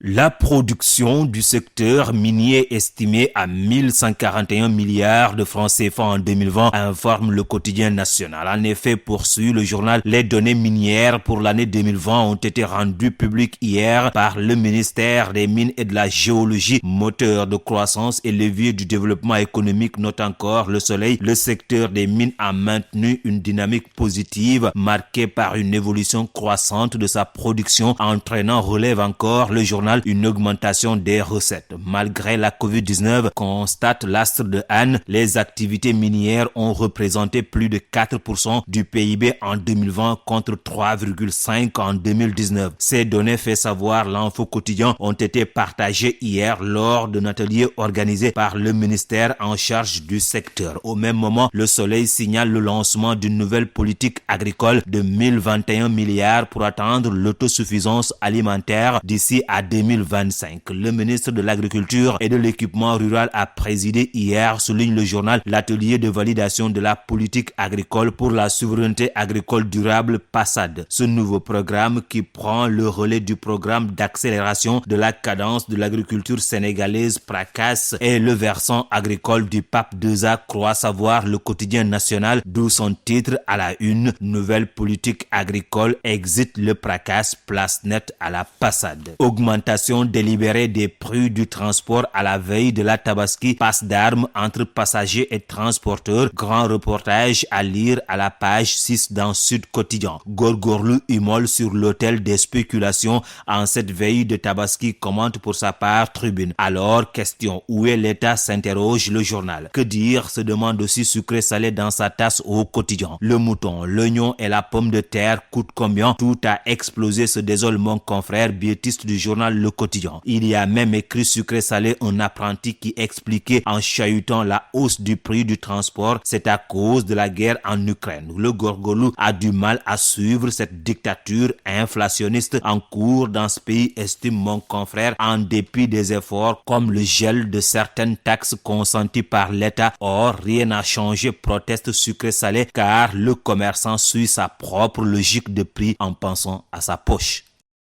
La production du secteur minier estimée à 1141 milliards de francs CFA en 2020, informe le quotidien national. En effet, poursuit le journal, les données minières pour l'année 2020 ont été rendues publiques hier par le ministère des Mines et de la Géologie, moteur de croissance et levier du développement économique, note encore Le Soleil. Le secteur des mines a maintenu une dynamique positive marquée par une évolution croissante de sa production, entraînant, relève encore le journal, une augmentation des recettes. Malgré la Covid-19, constate l'Astre de Anne, les activités minières ont représenté plus de 4% du PIB en 2020 contre 3,5% en 2019. Ces données, fait savoir l'Info Quotidien, ont été partagées hier lors d'un atelier organisé par le ministère en charge du secteur. Au même moment, Le Soleil signale le lancement d'une nouvelle politique agricole de 1021 milliards pour atteindre l'autosuffisance alimentaire d'ici à 2025. Le ministre de l'Agriculture et de l'Équipement rural a présidé hier, souligne le journal, l'atelier de validation de la politique agricole pour la souveraineté agricole durable PASSAD. Ce nouveau programme, qui prend le relais du programme d'accélération de la cadence de l'agriculture sénégalaise PRACAS, et le versant agricole du PAP 2A, croit savoir le quotidien national, d'où son titre à la une: nouvelle politique agricole, exit le PRACAS, place nette à la PASSAD. Augmentation délibérée des prix du transport à la veille de la Tabaski, passe d'armes entre passagers et transporteurs. Grand reportage à lire à la page 6 dans Sud Quotidien. Gorgorlu immole sur l'autel des spéculations en cette veille de Tabaski, commente pour sa part Tribune. Alors, question, où est l'État, s'interroge le journal. Que dire, se demande aussi Sucré Salé dans sa tasse au quotidien. Le mouton, l'oignon et la pomme de terre coûtent combien? Tout a explosé, se désole mon confrère biétiste du journal Le Quotidien. Il y a même écrit Sucré Salé, un apprenti qui expliquait en chahutant la hausse du prix du transport, c'est à cause de la guerre en Ukraine. Le Gorgolou a du mal à suivre cette dictature inflationniste en cours dans ce pays, estime mon confrère, en dépit des efforts comme le gel de certaines taxes consenties par l'État. Or, rien n'a changé, proteste Sucré Salé, car le commerçant suit sa propre logique de prix en pensant à sa poche.